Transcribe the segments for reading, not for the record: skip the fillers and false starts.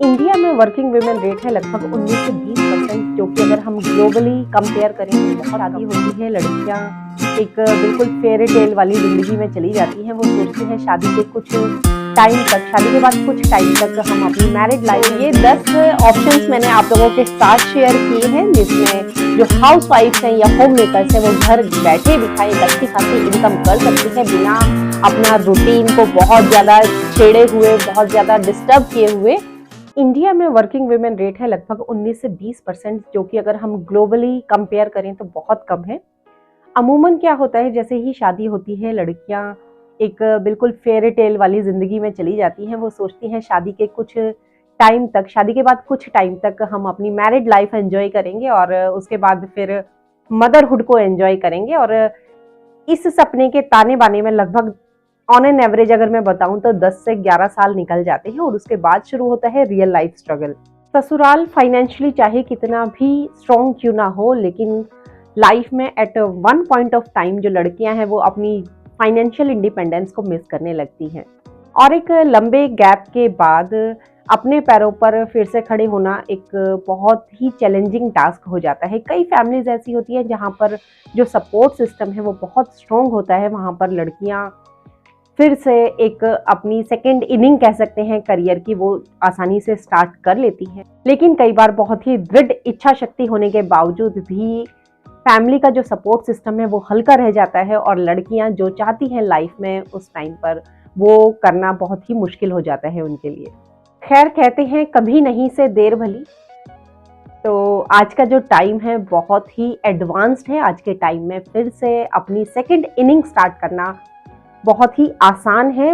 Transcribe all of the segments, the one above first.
India में working women rate है लगभग 19 से 20%, जो कि अगर हम ग्लोबली कंपेयर करें तो बहुत आगे होती है। लड़कियां एक बिल्कुल फेयरी टेल वाली जिंदगी में चली जाती हैं। वो सोचती हैं शादी के कुछ टाइम तक, शादी के बाद कुछ टाइम तक हम अपनी मैरिड लाइफ। ये 10 ऑप्शंस मैंने आप लोगों के साथ शेयर किए हैं, जिसमें जो हाउस वाइफ्स हैं या होम मेकर्स हैं वो घर बैठे बिठाए एक अच्छी खासी इनकम कर सकती है बिना अपना रूटीन को बहुत ज्यादा छेड़े हुए, बहुत ज्यादा डिस्टर्ब किए हुए। इंडिया में वर्किंग वुमेन रेट है लगभग 19 से 20%, जो कि अगर हम ग्लोबली कंपेयर करें तो बहुत कम है। अमूमन क्या होता है, जैसे ही शादी होती है लड़कियां एक बिल्कुल फेयरी टेल वाली जिंदगी में चली जाती हैं। वो सोचती हैं शादी के कुछ टाइम तक, शादी के बाद कुछ टाइम तक हम अपनी मैरिड लाइफ एंजॉय करेंगे और उसके बाद फिर मदरहुड को एंजॉय करेंगे। और इस सपने के ताने बाने में लगभग ऑन एन एवरेज अगर मैं बताऊं तो 10 से 11 साल निकल जाते हैं और उसके बाद शुरू होता है रियल लाइफ स्ट्रगल। ससुराल फाइनेंशियली चाहे कितना भी स्ट्रॉन्ग क्यों ना हो, लेकिन लाइफ में at one point of time जो लड़कियां हैं वो अपनी फाइनेंशियल इंडिपेंडेंस को मिस करने लगती हैं और एक लंबे गैप के बाद अपने पैरों पर फिर से खड़े होना एक बहुत ही चैलेंजिंग टास्क हो जाता है। कई फैमिलीज ऐसी होती है जहाँ पर जो सपोर्ट सिस्टम है वो बहुत स्ट्रॉन्ग होता है। वहाँ पर लड़कियाँ फिर से एक अपनी सेकेंड इनिंग कह सकते हैं करियर की, वो आसानी से स्टार्ट कर लेती हैं। लेकिन कई बार बहुत ही दृढ़ इच्छा शक्ति होने के बावजूद भी फैमिली का जो सपोर्ट सिस्टम है वो हल्का रह जाता है और लड़कियां जो चाहती हैं लाइफ में उस टाइम पर वो करना बहुत ही मुश्किल हो जाता है उनके लिए। खैर, कहते हैं कभी नहीं से देर भली। तो आज का जो टाइम है बहुत ही एडवांस्ड है। आज के टाइम में फिर से अपनी सेकेंड इनिंग स्टार्ट करना बहुत ही आसान है,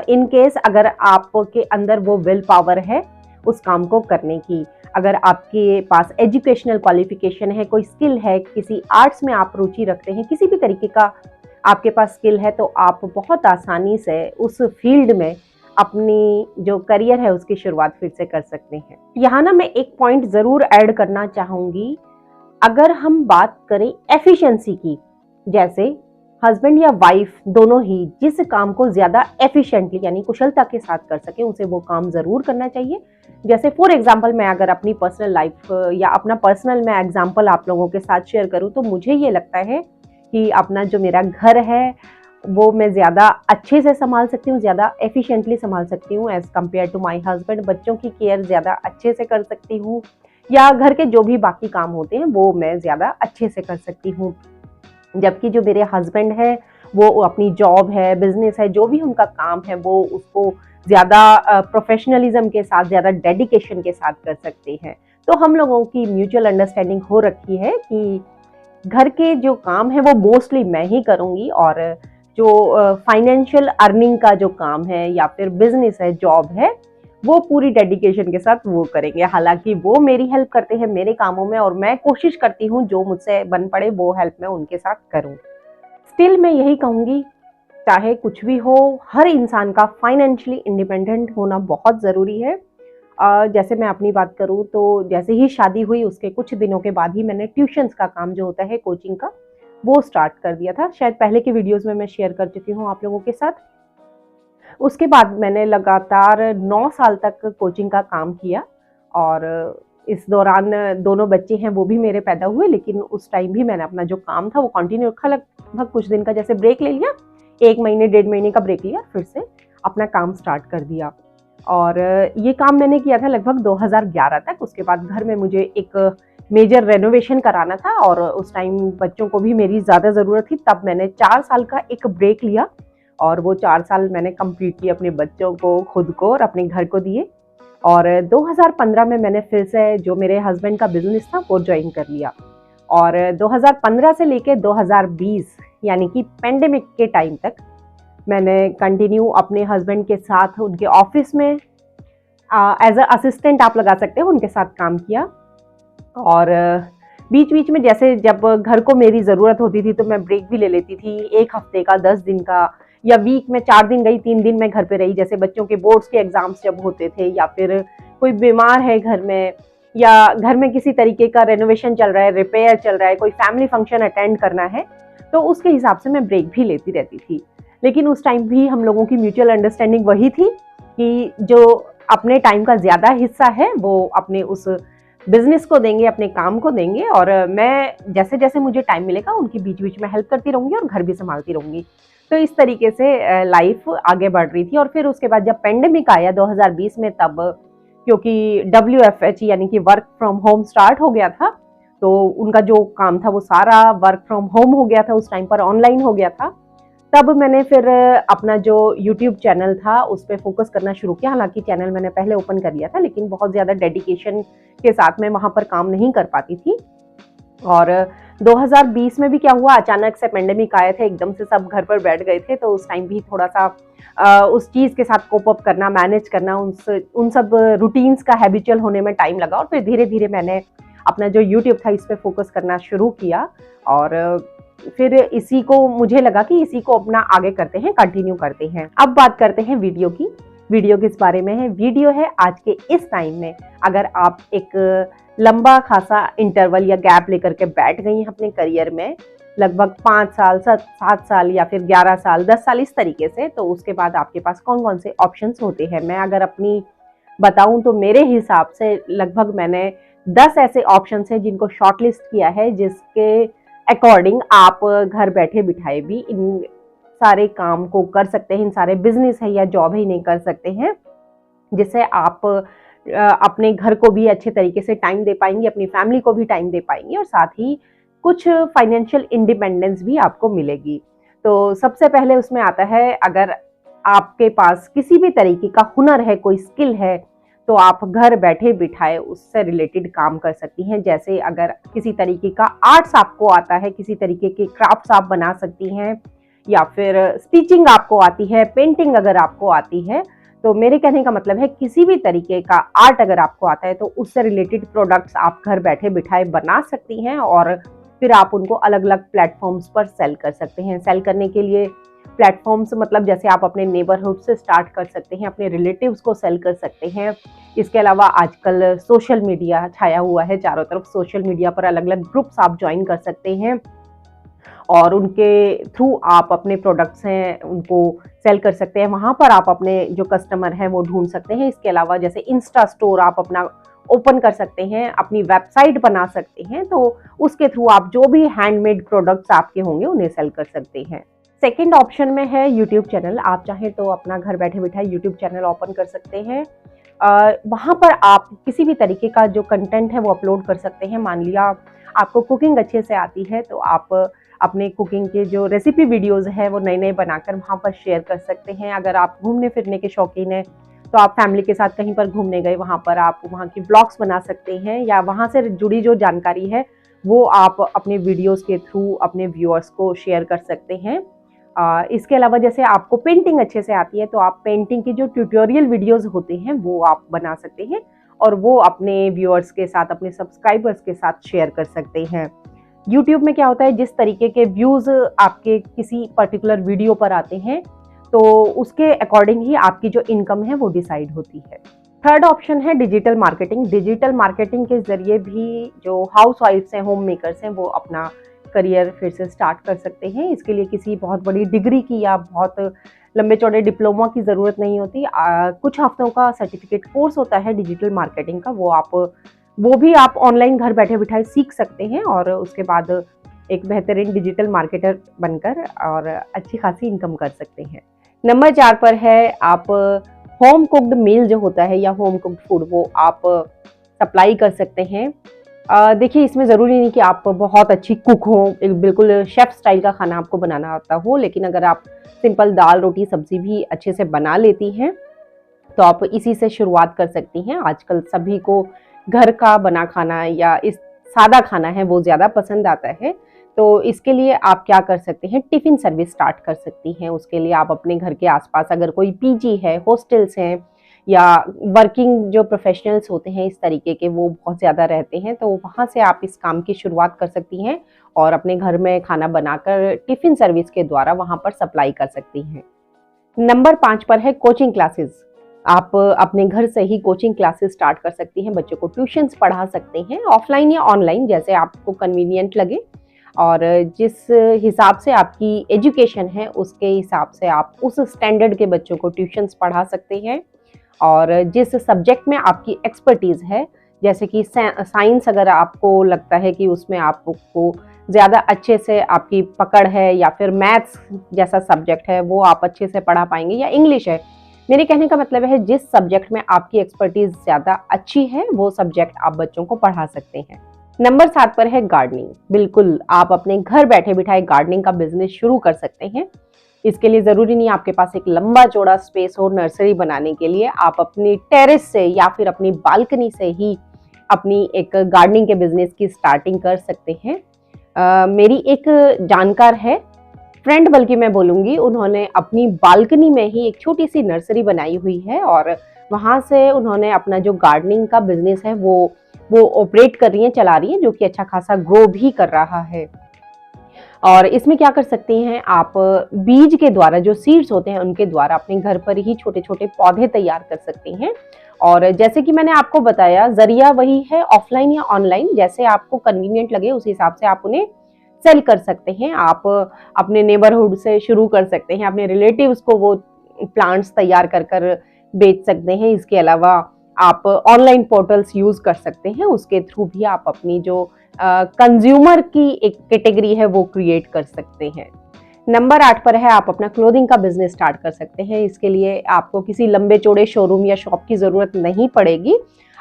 इन केस अगर आपके अंदर वो विल पावर है उस काम को करने की। अगर आपके पास एजुकेशनल क्वालिफिकेशन है, कोई स्किल है, किसी आर्ट्स में आप रुचि रखते हैं, किसी भी तरीके का आपके पास स्किल है, तो आप बहुत आसानी से उस फील्ड में अपनी जो करियर है उसकी शुरुआत फिर से कर सकते हैं। यहाँ ना मैं एक पॉइंट जरूर ऐड करना चाहूंगी। अगर हम बात करें एफिशिएंसी की, जैसे हस्बैंड या वाइफ दोनों ही जिस काम को ज्यादा एफिशिएंटली यानी कुशलता के साथ कर सके उसे वो काम जरूर करना चाहिए। जैसे फॉर एग्जांपल मैं अगर अपनी पर्सनल लाइफ या अपना पर्सनल मैं एग्जांपल आप लोगों के साथ शेयर करूं तो मुझे ये लगता है कि अपना जो मेरा घर है वो मैं ज्यादा अच्छे से संभाल सकती हूँ, ज्यादा एफिशिएंटली संभाल सकती हूँ as compared to my husband. बच्चों की केयर ज्यादा अच्छे से कर सकती हूँ या घर के जो भी बाकी काम होते हैं वो मैं ज्यादा अच्छे से कर सकती हूँ। जबकि जो मेरे हस्बैंड है वो अपनी जॉब है, बिजनेस है, जो भी उनका काम है वो उसको ज़्यादा प्रोफेशनलिज्म के साथ, ज़्यादा डेडिकेशन के साथ कर सकते हैं। तो हम लोगों की म्यूचुअल अंडरस्टैंडिंग हो रखी है कि घर के जो काम है वो मोस्टली मैं ही करूँगी और जो फाइनेंशियल अर्निंग का जो काम है या फिर बिजनेस है, जॉब है, वो पूरी डेडिकेशन के साथ वो करेंगे। हालांकि वो मेरी हेल्प करते हैं मेरे कामों में और मैं कोशिश करती हूँ जो मुझसे बन पड़े वो हेल्प मैं उनके साथ करूँ। स्टिल मैं यही कहूँगी, चाहे कुछ भी हो, हर इंसान का फाइनेंशियली इंडिपेंडेंट होना बहुत ज़रूरी है। जैसे मैं अपनी बात करूँ तो जैसे ही शादी हुई उसके कुछ दिनों के बाद ही मैंने ट्यूशन्स का काम जो होता है कोचिंग का वो स्टार्ट कर दिया था। शायद पहले की वीडियोज़ में मैं शेयर कर चुकी हूँ आप लोगों के साथ। उसके बाद मैंने लगातार 9 साल तक कोचिंग का काम किया और इस दौरान दोनों बच्चे हैं वो भी मेरे पैदा हुए, लेकिन उस टाइम भी मैंने अपना जो काम था वो कंटिन्यू रखा। लगभग कुछ दिन का जैसे ब्रेक ले लिया, 1 महीने 1.5 महीने का ब्रेक लिया, फिर से अपना काम स्टार्ट कर दिया। और ये काम मैंने किया था लगभग 2011 तक। उसके बाद घर में मुझे एक मेजर रेनोवेशन कराना था और उस टाइम बच्चों को भी मेरी ज़्यादा ज़रूरत थी। तब मैंने 4 साल का एक ब्रेक लिया और वो 4 साल मैंने कंप्लीटली अपने बच्चों को, खुद को और अपने घर को दिए। और 2015 में मैंने फिर से जो मेरे हस्बैंड का बिजनेस था वो ज्वाइन कर लिया और 2015 से लेके 2020 यानी कि पेंडेमिक के टाइम तक मैंने कंटिन्यू अपने हस्बैंड के साथ उनके ऑफिस में एज अ असिस्टेंट आप लगा सकते हो उनके साथ काम किया। और बीच बीच में जैसे जब घर को मेरी ज़रूरत होती थी तो मैं ब्रेक भी ले लेती थी, 1 हफ्ते का, 10 दिन का, या वीक में 4 दिन गई, 3 दिन मैं घर पे रही। जैसे बच्चों के बोर्ड्स के एग्जाम्स जब होते थे या फिर कोई बीमार है घर में या घर में किसी तरीके का रेनोवेशन चल रहा है, रिपेयर चल रहा है, कोई फैमिली फंक्शन अटेंड करना है, तो उसके हिसाब से मैं ब्रेक भी लेती रहती थी। लेकिन उस टाइम भी हम लोगों की म्यूचुअल अंडरस्टैंडिंग वही थी कि जो अपने टाइम का ज़्यादा हिस्सा है वो अपने उस बिजनेस को देंगे, अपने काम को देंगे, और मैं जैसे जैसे मुझे टाइम मिलेगा उनकी बीच बीच में हेल्प करती रहूँगी और घर भी संभालती रहूँगी। तो इस तरीके से लाइफ आगे बढ़ रही थी। और फिर उसके बाद जब पेंडेमिक आया 2020 में, तब क्योंकि WFH यानी कि वर्क फ्रॉम होम स्टार्ट हो गया था, तो उनका जो काम था वो सारा वर्क फ्रॉम होम हो गया था, उस टाइम पर ऑनलाइन हो गया था। तब मैंने फिर अपना जो यूट्यूब चैनल था उस पे फोकस करना शुरू किया। हालांकि चैनल मैंने पहले ओपन कर लिया था, लेकिन बहुत ज़्यादा डेडिकेशन के साथ मैं वहाँ पर काम नहीं कर पाती थी। और 2020 में भी क्या हुआ, अचानक से पेंडेमिक आया था, एकदम से सब घर पर बैठ गए थे, तो उस टाइम भी थोड़ा सा उस चीज़ के साथ कोप अप करना, मैनेज करना, उन सब रूटीन्स का हैबिचुअल होने में टाइम लगा। और फिर धीरे धीरे मैंने अपना जो यूट्यूब था इस पर फोकस करना शुरू किया। और फिर इसी को मुझे लगा कि इसी को अपना आगे करते हैं, कंटिन्यू करते हैं। अब बात करते हैं वीडियो की। वीडियो किस बारे में है? वीडियो है आज के इस टाइम में, अगर आप एक लंबा खासा इंटरवल या गैप लेकर के बैठ गई हैं अपने करियर में, लगभग 5 साल, 7 साल या फिर 11 साल, 10 साल, इस तरीके से, तो उसके बाद आपके पास कौन कौन से ऑप्शंस होते हैं। मैं अगर अपनी बताऊं तो मेरे हिसाब से लगभग मैंने 10 ऐसे ऑप्शंस हैं जिनको शॉर्टलिस्ट किया है, जिसके अकॉर्डिंग आप घर बैठे बिठाए भी इन सारे काम को कर सकते हैं, इन सारे बिजनेस है या जॉब ही नहीं कर सकते हैं, जिससे आप अपने घर को भी अच्छे तरीके से टाइम दे पाएंगे, अपनी फैमिली को भी टाइम दे पाएंगे, और साथ ही कुछ फाइनेंशियल इंडिपेंडेंस भी आपको मिलेगी। तो सबसे पहले उसमें आता है, अगर आपके पास किसी भी तरीके का हुनर है, कोई स्किल है, तो आप घर बैठे बिठाए उससे रिलेटेड काम कर सकती हैं। जैसे अगर किसी तरीके का आर्ट्स आपको आता है, किसी तरीके के क्राफ्ट्स आप बना सकती हैं, या फिर स्टिचिंग आपको आती है, पेंटिंग अगर आपको आती है, तो मेरे कहने का मतलब है किसी भी तरीके का आर्ट अगर आपको आता है तो उससे रिलेटेड प्रोडक्ट्स आप घर बैठे बिठाए बना सकती हैं, और फिर आप उनको अलग अलग प्लेटफॉर्म्स पर सेल कर सकते हैं। सेल करने के लिए प्लेटफॉर्म्स मतलब जैसे आप अपने नेबरहुड से स्टार्ट कर सकते हैं, अपने रिलेटिव्स को सेल कर सकते हैं। इसके अलावा आजकल सोशल मीडिया छाया हुआ है चारों तरफ, सोशल मीडिया पर अलग अलग ग्रुप्स आप ज्वाइन कर सकते हैं, और उनके थ्रू आप अपने प्रोडक्ट्स हैं उनको सेल कर सकते हैं। वहाँ पर आप अपने जो कस्टमर हैं वो ढूंढ सकते हैं। इसके अलावा जैसे इंस्टा स्टोर आप अपना ओपन कर सकते हैं, अपनी वेबसाइट बना सकते हैं, तो उसके थ्रू आप जो भी हैंडमेड प्रोडक्ट्स आपके होंगे उन्हें सेल कर सकते हैं। सेकेंड ऑप्शन में है यूट्यूब चैनल। आप चाहें तो अपना घर बैठे बिठाए यूट्यूब चैनल ओपन कर सकते हैं। वहाँ पर आप किसी भी तरीके का जो कंटेंट है वो अपलोड कर सकते हैं। मान लिया आपको कुकिंग अच्छे से आती है, तो आप अपने कुकिंग के जो रेसिपी वीडियोस हैं वो नए नए बनाकर वहाँ पर शेयर कर सकते हैं। अगर आप घूमने फिरने के शौकीन हैं, तो आप फैमिली के साथ कहीं पर घूमने गए, वहाँ पर आप वहाँ की ब्लॉग्स बना सकते हैं, या वहाँ से जुड़ी जो जानकारी है वो आप अपने वीडियोस के थ्रू अपने व्यूअर्स को शेयर कर सकते हैं। इसके अलावा जैसे आपको पेंटिंग अच्छे से आती है, तो आप पेंटिंग की जो ट्यूटोरियल वीडियोस होते हैं वो आप बना सकते हैं, और वो अपने व्यूअर्स के साथ, अपने सब्सक्राइबर्स के साथ शेयर कर सकते हैं। यूट्यूब में क्या होता है, जिस तरीके के व्यूज़ आपके किसी पर्टिकुलर वीडियो पर आते हैं, तो उसके अकॉर्डिंग ही आपकी जो इनकम है वो डिसाइड होती है। थर्ड ऑप्शन है डिजिटल मार्केटिंग। डिजिटल मार्केटिंग के जरिए भी जो हाउस वाइफ्स हैं, होम मेकर्स हैं, वो अपना करियर फिर से स्टार्ट कर सकते हैं। इसके लिए किसी बहुत बड़ी डिग्री की या बहुत लंबे चौड़े डिप्लोमा की ज़रूरत नहीं होती। कुछ हफ्तों का सर्टिफिकेट कोर्स होता है डिजिटल मार्केटिंग का, वो भी आप ऑनलाइन घर बैठे बिठाए सीख सकते हैं, और उसके बाद एक बेहतरीन डिजिटल मार्केटर बनकर और अच्छी खासी इनकम कर सकते हैं। नंबर 4 पर है, आप होम कुक्ड मील जो होता है या होम कुक्ड फूड, वो आप सप्लाई कर सकते हैं। देखिए, इसमें ज़रूरी नहीं कि आप बहुत अच्छी कुक हो, बिल्कुल शेफ़ स्टाइल का खाना आपको बनाना आता हो, लेकिन अगर आप सिंपल दाल, रोटी, सब्ज़ी भी अच्छे से बना लेती हैं, तो आप इसी से शुरुआत कर सकती हैं। आजकल सभी को घर का बना खाना या इस सादा खाना है वो ज़्यादा पसंद आता है, तो इसके लिए आप क्या कर सकते हैं, टिफ़िन सर्विस स्टार्ट कर सकती हैं। उसके लिए आप अपने घर के आसपास अगर कोई पीजी है, हॉस्टल्स हैं, या वर्किंग जो प्रोफेशनल्स होते हैं इस तरीके के, वो बहुत ज़्यादा रहते हैं, तो वहाँ से आप इस काम की शुरुआत कर सकती हैं और अपने घर में खाना बनाकर टिफ़िन सर्विस के द्वारा वहाँ पर सप्लाई कर सकती हैं। नंबर 5 पर है कोचिंग क्लासेस। आप अपने घर से ही कोचिंग क्लासेस स्टार्ट कर सकती हैं, बच्चों को ट्यूशन्स पढ़ा सकते हैं, ऑफलाइन या ऑनलाइन जैसे आपको कन्वीनियंट लगे, और जिस हिसाब से आपकी एजुकेशन है उसके हिसाब से आप उस स्टैंडर्ड के बच्चों को ट्यूशन्स पढ़ा सकते हैं। और जिस सब्जेक्ट में आपकी एक्सपर्टीज़ है, जैसे कि साइंस अगर आपको लगता है कि उसमें आपको ज़्यादा अच्छे से आपकी पकड़ है, या फिर मैथ्स जैसा सब्जेक्ट है वो आप अच्छे से पढ़ा पाएंगे, या इंग्लिश है। मेरे कहने का मतलब है जिस सब्जेक्ट में आपकी एक्सपर्टीज ज़्यादा अच्छी है वो सब्जेक्ट आप बच्चों को पढ़ा सकते हैं। नंबर 7 पर है गार्डनिंग। बिल्कुल आप अपने घर बैठे बिठाए गार्डनिंग का बिजनेस शुरू कर सकते हैं। इसके लिए ज़रूरी नहीं आपके पास एक लंबा चौड़ा स्पेस हो नर्सरी बनाने के लिए। आप अपनी टेरेस से या फिर अपनी बालकनी से ही अपनी एक गार्डनिंग के बिजनेस की स्टार्टिंग कर सकते हैं। मेरी एक जानकार है, फ्रेंड बल्कि मैं बोलूँगी, उन्होंने अपनी बालकनी में ही एक छोटी सी नर्सरी बनाई हुई है और वहाँ से उन्होंने अपना जो गार्डनिंग का बिजनेस है वो ऑपरेट कर रही हैं, चला रही हैं, जो कि अच्छा खासा ग्रो भी कर रहा है। और इसमें क्या कर सकती हैं आप, बीज के द्वारा जो सीड्स होते हैं उनके द्वारा अपने घर पर ही छोटे छोटे पौधे तैयार कर सकती हैं। और जैसे कि मैंने आपको बताया, जरिया वही है, ऑफलाइन या ऑनलाइन, जैसे आपको कन्वीनियंट लगे उस हिसाब से आप उन्हें सेल कर सकते हैं। आप अपने नेबरहुड से शुरू कर सकते हैं, अपने रिलेटिव्स को वो प्लांट्स तैयार कर कर बेच सकते हैं। इसके अलावा आप ऑनलाइन पोर्टल्स यूज कर सकते हैं, उसके थ्रू भी आप अपनी जो कंज्यूमर की एक कैटेगरी है वो क्रिएट कर सकते हैं। नंबर 8 पर है आप अपना क्लोथिंग का बिजनेस स्टार्ट कर सकते हैं। इसके लिए आपको किसी लंबे चौड़े शोरूम या शॉप की जरूरत नहीं पड़ेगी।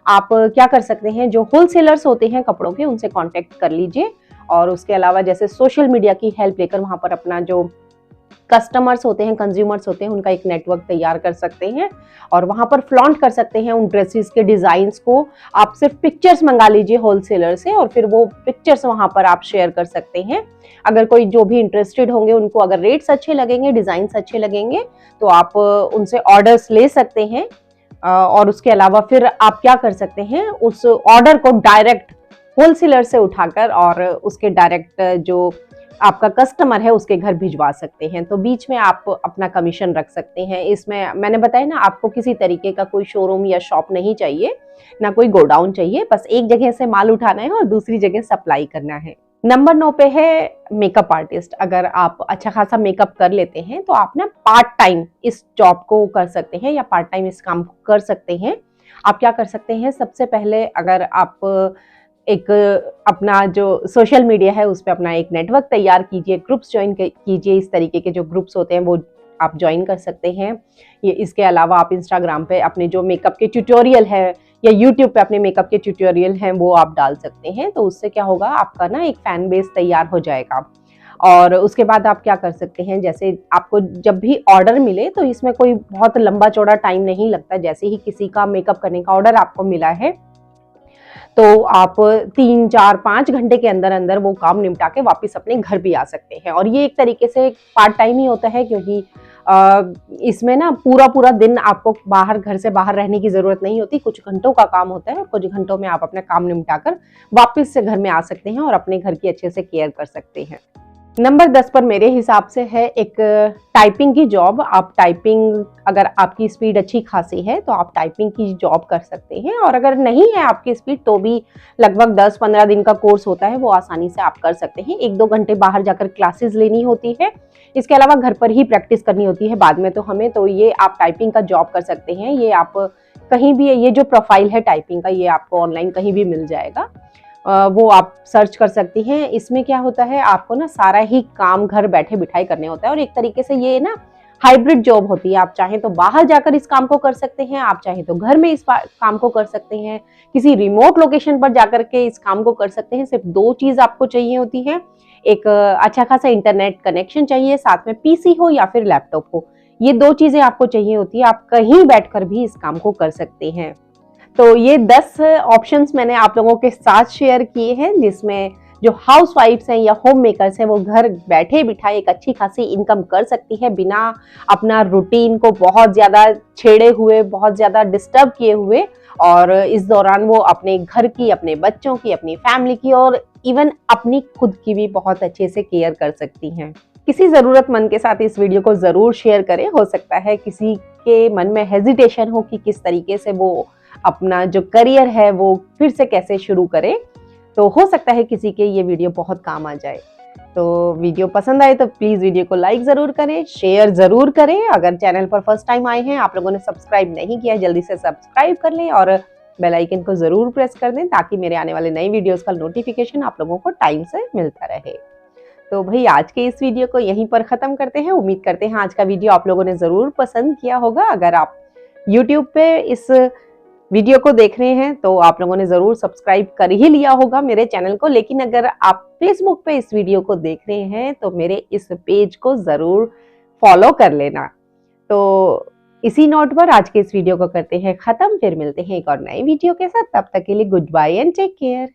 आप क्या कर सकते हैं, जो होलसेलर्स होते हैं कपड़ों के उनसे कांटेक्ट कर लीजिए, और उसके अलावा जैसे सोशल मीडिया की हेल्प लेकर वहां पर अपना जो कस्टमर्स होते हैं, कंज्यूमर्स होते हैं, उनका एक नेटवर्क तैयार कर सकते हैं और वहां पर फ्लॉन्ट कर सकते हैं उन ड्रेसेस के डिजाइन्स को। आप सिर्फ पिक्चर्स मंगा लीजिए होलसेलर से और फिर वो पिक्चर्स वहां पर आप शेयर कर सकते हैं। अगर कोई जो भी इंटरेस्टेड होंगे, उनको अगर रेट्स अच्छे लगेंगे, डिजाइन्स अच्छे लगेंगे, तो आप उनसे ऑर्डर्स ले सकते हैं। और उसके अलावा फिर आप क्या कर सकते हैं, उस ऑर्डर को डायरेक्ट होलसेलर से उठाकर और उसके डायरेक्ट जो आपका कस्टमर है उसके घर भिजवा सकते हैं। तो बीच में आप अपना कमीशन रख सकते हैं। इसमें मैंने बताया ना, आपको किसी तरीके का कोई शोरूम या शॉप नहीं चाहिए, ना कोई गोडाउन चाहिए, बस एक जगह से माल उठाना है और दूसरी जगह सप्लाई करना है। नंबर 9 पे है मेकअप आर्टिस्ट। अगर आप अच्छा खासा मेकअप कर लेते हैं तो आप ना पार्ट टाइम इस जॉब को कर सकते हैं या पार्ट टाइम इस काम को कर सकते हैं। आप क्या कर सकते हैं, सबसे पहले अगर आप एक अपना जो सोशल मीडिया है उस पर अपना एक नेटवर्क तैयार कीजिए, ग्रुप्स ज्वाइन कीजिए। इस तरीके के जो ग्रुप्स होते हैं वो आप ज्वाइन कर सकते हैं। ये इसके अलावा आप इंस्टाग्राम पे अपने जो मेकअप के ट्यूटोरियल है या यूट्यूब पे अपने मेकअप के ट्यूटोरियल हैं वो आप डाल सकते हैं। तो उससे क्या होगा, आपका ना एक फैन बेस तैयार हो जाएगा। और उसके बाद आप क्या कर सकते हैं, जैसे आपको जब भी ऑर्डर मिले, तो इसमें कोई बहुत लंबा चौड़ा टाइम नहीं लगता। जैसे ही किसी का मेकअप करने का ऑर्डर आपको मिला है तो आप 3, 4, 5 घंटे के अंदर अंदर वो काम निपटा के वापस अपने घर भी आ सकते हैं। और ये एक तरीके से पार्ट टाइम ही होता है, क्योंकि इसमें ना पूरा दिन आपको घर से बाहर रहने की जरूरत नहीं होती। कुछ घंटों का काम होता है और कुछ घंटों में आप अपना काम निपटाकर वापस से घर में आ सकते हैं और अपने घर की अच्छे से केयर कर सकते हैं। नंबर 10 पर मेरे हिसाब से है एक टाइपिंग की जॉब। आप टाइपिंग, अगर आपकी स्पीड अच्छी खासी है तो आप टाइपिंग की जॉब कर सकते हैं, और अगर नहीं है आपकी स्पीड तो भी लगभग 10-15 दिन का कोर्स होता है, वो आसानी से आप कर सकते हैं। 1-2 घंटे बाहर जाकर क्लासेस लेनी होती है, इसके अलावा घर पर ही प्रैक्टिस करनी होती है बाद में तो हमें। तो ये आप टाइपिंग का जॉब कर सकते हैं। ये आप कहीं भी, ये जो प्रोफाइल है टाइपिंग का, ये आपको ऑनलाइन कहीं भी मिल जाएगा, वो आप सर्च कर सकती हैं। इसमें क्या होता है, आपको ना सारा ही काम घर बैठे बिठाए करने होता है, और एक तरीके से ये ना हाइब्रिड जॉब होती है। आप चाहें तो बाहर जाकर इस काम को कर सकते हैं, आप चाहें तो घर में इस काम को कर सकते हैं, किसी रिमोट लोकेशन पर जाकर के इस काम को कर सकते हैं। सिर्फ 2 चीज आपको चाहिए होती है, एक अच्छा खासा इंटरनेट कनेक्शन चाहिए, साथ में पीसी हो या फिर लैपटॉप हो। ये 2 चीजें आपको चाहिए होती है, आप कहीं बैठकर भी इस काम को कर सकते हैं। तो ये 10 ऑप्शंस मैंने आप लोगों के साथ शेयर किए हैं, जिसमें जो हाउस वाइफ्स हैं या होम मेकर्स हैं वो घर बैठे बिठाए एक अच्छी खासी इनकम कर सकती है, बिना अपना रूटीन को बहुत ज़्यादा छेड़े हुए, बहुत ज़्यादा डिस्टर्ब किए हुए। और इस दौरान वो अपने घर की, अपने बच्चों की, अपनी फैमिली की और इवन अपनी खुद की भी बहुत अच्छे से केयर कर सकती हैं। किसी ज़रूरतमंद के साथ इस वीडियो को ज़रूर शेयर करें। हो सकता है किसी के मन में हेजिटेशन हो कि किस तरीके से वो अपना जो करियर है वो फिर से कैसे शुरू करें, तो हो सकता है किसी के ये वीडियो बहुत काम आ जाए। तो वीडियो पसंद आए तो प्लीज वीडियो को लाइक जरूर करें, शेयर जरूर करें। अगर चैनल पर फर्स्ट टाइम आए हैं, आप लोगों ने सब्सक्राइब नहीं किया है, जल्दी से सब्सक्राइब कर लें और बेल आइकन को जरूर प्रेस कर दें ताकि मेरे आने वाले नई वीडियोस का नोटिफिकेशन आप लोगों को टाइम से मिलता रहे। तो भाई आज के इस वीडियो को यहीं पर खत्म करते हैं। उम्मीद करते हैं आज का वीडियो आप लोगों ने जरूर पसंद किया होगा। अगर आप YouTube पे इस वीडियो को देख रहे हैं तो आप लोगों ने जरूर सब्सक्राइब कर ही लिया होगा मेरे चैनल को, लेकिन अगर आप फेसबुक पे इस वीडियो को देख रहे हैं तो मेरे इस पेज को जरूर फॉलो कर लेना। तो इसी नोट पर आज के इस वीडियो को करते हैं खत्म, फिर मिलते हैं एक और नए वीडियो के साथ। तब तक के लिए goodbye and take care.